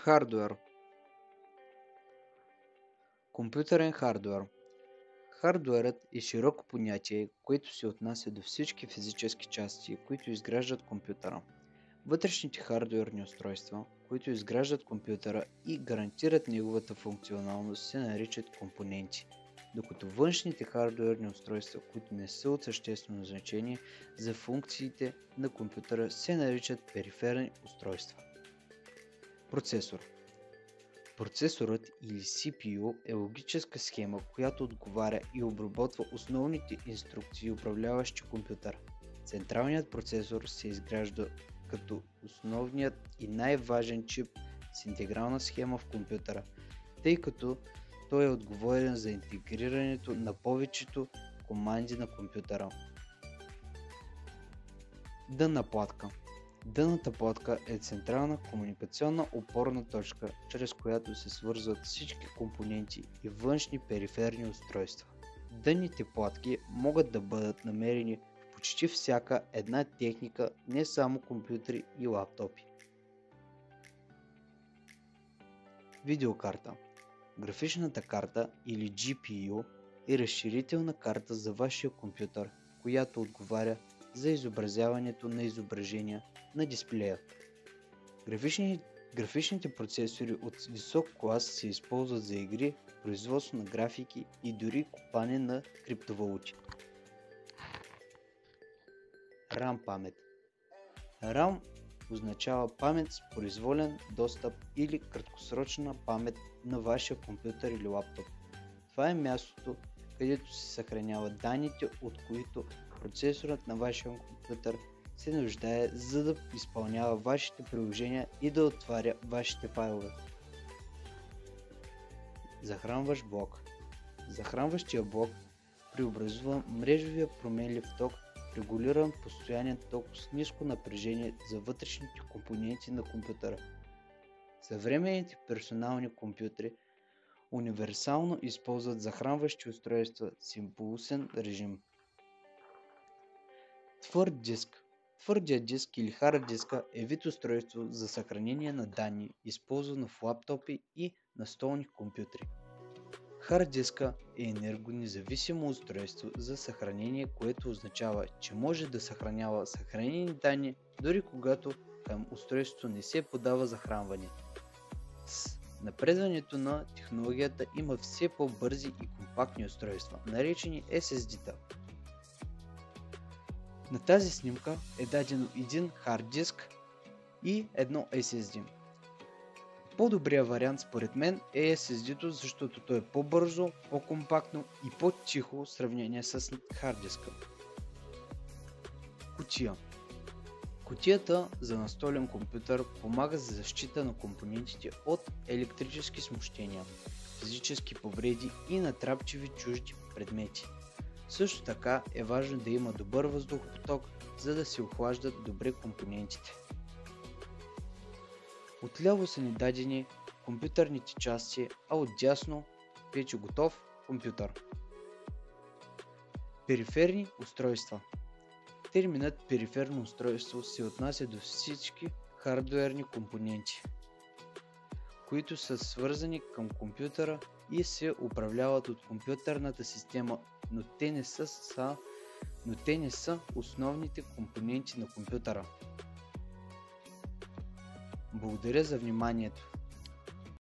Хардуер. Компютърен хардуер. Хардуерът е широко понятие, което се отнася до всички физически части, които изграждат компютъра. Вътрешните хардуерни устройства, които изграждат компютъра и гарантират неговата функционалност, се наричат компоненти, докато външните хардуерни устройства, които не са от съществено значение за функциите на компютъра, се наричат периферни устройства. Процесор. Процесорът или CPU е логическа схема, която отговаря и обработва основните инструкции, управляващи компютъра. Централният процесор се изгражда като основният и най-важен чип с интегрална схема в компютъра, тъй като той е отговорен за интегрирането на повечето команди на компютъра. Дънна платка. Дънната платка е централна комуникационна опорна точка, чрез която се свързват всички компоненти и външни периферни устройства. Дънните платки могат да бъдат намерени в почти всяка една техника, не само компютри и лаптопи. Видеокарта. Графичната карта или GPU е разширителна карта за вашия компютър, която отговаря за изобразяването на изображения на дисплея. Графичните процесори от висок клас се използват за игри, производство на графики и дори копане на криптовалути. RAM памет. RAM означава памет с произволен достъп или краткосрочна памет на вашия компютър или лаптоп. Това е мястото, където се съхраняват данните, от които процесорът на вашия компютър се нуждае, за да изпълнява вашите приложения и да отваря вашите файлове. Захранващ блок. Захранващия блок преобразува мрежовия променлив ток в регулиран постоянен ток с ниско напрежение за вътрешните компоненти на компютъра. Съвременните персонални компютри универсално използват захранващи устройства с импулсен режим. Твърд диск. Твърдият диск или хард диска е вид устройство за съхранение на данни, използвано в лаптопи и настолни компютри. Хард диска е енергонезависимо устройство за съхранение, което означава, че може да съхранява съхранени данни, дори когато към устройството не се подава захранване. С напредването на технологията има все по-бързи и компактни устройства, наречени SSD-та. На тази снимка е дадено един хард диск и едно SSD. По-добрият вариант според мен е SSD-то, защото то е по-бързо, по-компактно и по-тихо в сравнение с хард диска. Кутия. Кутията за настолен компютър помага за защита на компонентите от електрически смущения, физически повреди и натрапчиви чужди предмети. Също така е важно да има добър въздухопоток, за да се охлаждат добре компонентите. Отляво са ни дадени компютърните части, а отдясно вече готов компютър. Периферни устройства. Терминът периферно устройство се отнася до всички хардуерни компоненти, които са свързани към компютъра и се управляват от компютърната система, но те не са основните компоненти на компютъра. Благодаря за вниманието.